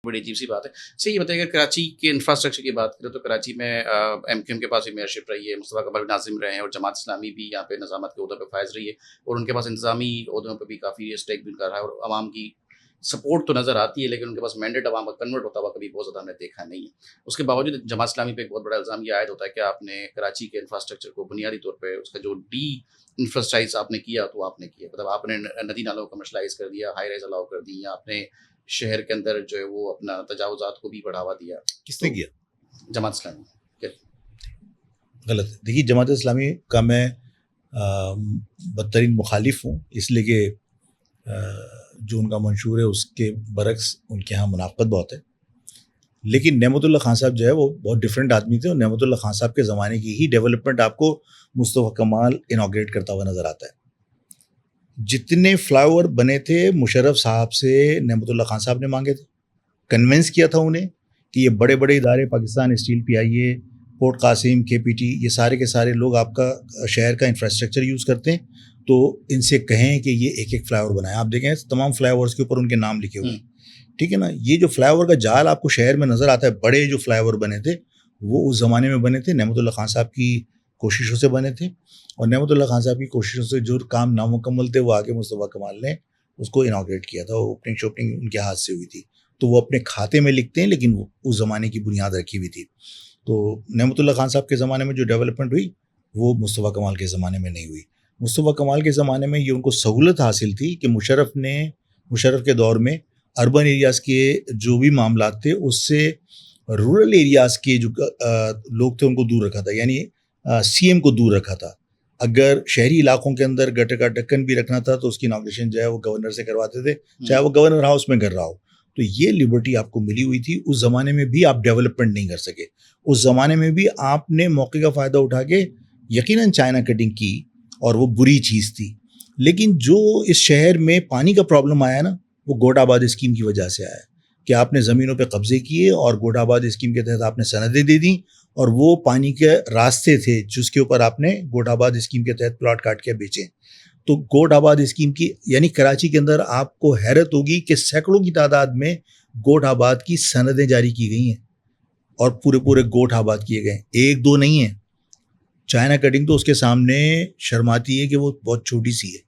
بڑی عجیب سی بات ہے. اچھا یہ بتائیے کہ کراچی کے انفراسٹرکچر کی بات کریں تو کراچی میں ایم کیو ایم کے پاس بھی میئرشپ رہی ہے, مصطفیٰ کمال ناظم رہے ہیں, اور جماعت اسلامی بھی یہاں پہ نظامت کے عہدوں پہ فائز رہی ہے, اور ان کے پاس انتظامی عہدوں پہ بھی کافی اسٹیک بھی ان کا رہا ہے, اور عوام کی سپورٹ تو نظر آتی ہے, لیکن ان کے پاس مینڈیٹ عوام کا کنورٹ ہوتا ہوا کبھی بہت زیادہ ہم نے دیکھا نہیں ہے. اس کے باوجود جماعت اسلامی پہ ایک بہت بڑا الزام یہ عائد ہوتا ہے کہ آپ نے کراچی کے انفراسٹرکچر کو بنیادی طور پہ اس کا جو ڈی انفراسٹرائز آپ نے کیا تو آپ نے کیا, مطلب آپ نے ندی نالوں کو کمرشلائز کر دیا, ہائی رائز الاؤ کر دی, یا آپ نے شہر کے اندر جو ہے وہ اپنا تجاوزات کو بھی بڑھاوا دیا. کس نے کیا؟ جماعت اسلامی. غلط ہے. دیکھیے جماعت اسلامی کا میں بدترین مخالف ہوں, اس لیے کہ جو ان کا منشور ہے اس کے برعکس ان کے ہاں منافقت بہت ہے. لیکن نعمت اللہ خان صاحب جو ہے وہ بہت ڈفرینٹ آدمی تھے, اور نعمت اللہ خان صاحب کے زمانے کی ہی ڈیولپمنٹ آپ کو مصطفیٰ کمال انوگریٹ کرتا ہوا نظر آتا ہے. جتنے فلائی اوور بنے تھے مشرف صاحب سے نعمت اللہ خان صاحب نے مانگے تھے, کنونس کیا تھا انہیں کہ یہ بڑے بڑے ادارے پاکستان اسٹیل, پی آئی اے, پورٹ قاسم, کے پی ٹی, یہ سارے کے سارے لوگ آپ کا شہر کا انفراسٹرکچر یوز کرتے ہیں, تو ان سے کہیں کہ یہ ایک ایک فلائی اوور بنائیں. آپ دیکھیں تمام فلائی اوورس کے اوپر ان کے نام لکھے ہوئے ہیں, ٹھیک ہے نا. یہ جو فلائی اوور کا جال آپ کو شہر میں نظر آتا ہے, بڑے جو فلائی اوور بنے تھے وہ اس زمانے میں بنے تھے, نعمت اللہ خان صاحب کی کوششوں سے بنے تھے, اور نعمت اللہ خان صاحب کی کوششوں سے جو کام نامکمل تھے وہ آگے مصطفیٰ کمال نے اس کو انوگریٹ کیا تھا. اوپننگ شوپننگ ان کے ہاتھ سے ہوئی تھی, تو وہ اپنے کھاتے میں لکھتے ہیں, لیکن وہ اس زمانے کی بنیاد رکھی ہوئی تھی. تو نعمت اللہ خان صاحب کے زمانے میں جو ڈیولپمنٹ ہوئی وہ مصطفیٰ کمال کے زمانے میں نہیں ہوئی. مصطفیٰ کمال کے زمانے میں یہ ان کو سہولت حاصل تھی کہ مشرف کے دور میں اربن ایریاز کے جو بھی معاملات تھے اس سے رورل ایریاز کے جو لوگ تھے ان کو دور رکھا تھا, یعنی سی ایم کو دور رکھا تھا. اگر شہری علاقوں کے اندر گٹر کا ڈھکن بھی رکھنا تھا تو اس کی انوگریشن جو ہے وہ گورنر سے کرواتے تھے, چاہے وہ گورنر ہاؤس میں کر رہا ہو. تو یہ لبرٹی آپ کو ملی ہوئی تھی. اس زمانے میں بھی آپ ڈیولپمنٹ نہیں کر سکے, اس زمانے میں بھی آپ نے موقع کا فائدہ اٹھا کے یقیناً چائنا کٹنگ کی, اور وہ بری چیز تھی. لیکن جو اس شہر میں پانی کا پرابلم آیا نا, وہ گوٹ آباد اسکیم کی وجہ سے آیا, کہ آپ نے زمینوں پہ قبضے کیے اور گوٹ آباد اسکیم کے تحت آپ نے سندیں دے دیں, اور وہ پانی کے راستے تھے جس کے اوپر آپ نے گوٹ آباد اسکیم کے تحت پلاٹ کاٹ کے بیچے. تو گوٹ آباد اسکیم کی یعنی کراچی کے اندر آپ کو حیرت ہوگی کہ سینکڑوں کی تعداد میں گوٹ آباد کی سندیں جاری کی گئی ہیں, اور پورے گوٹ آباد کیے گئے, ایک دو نہیں ہیں. چائنا کٹنگ تو اس کے سامنے شرماتی ہے کہ وہ بہت چھوٹی سی ہے.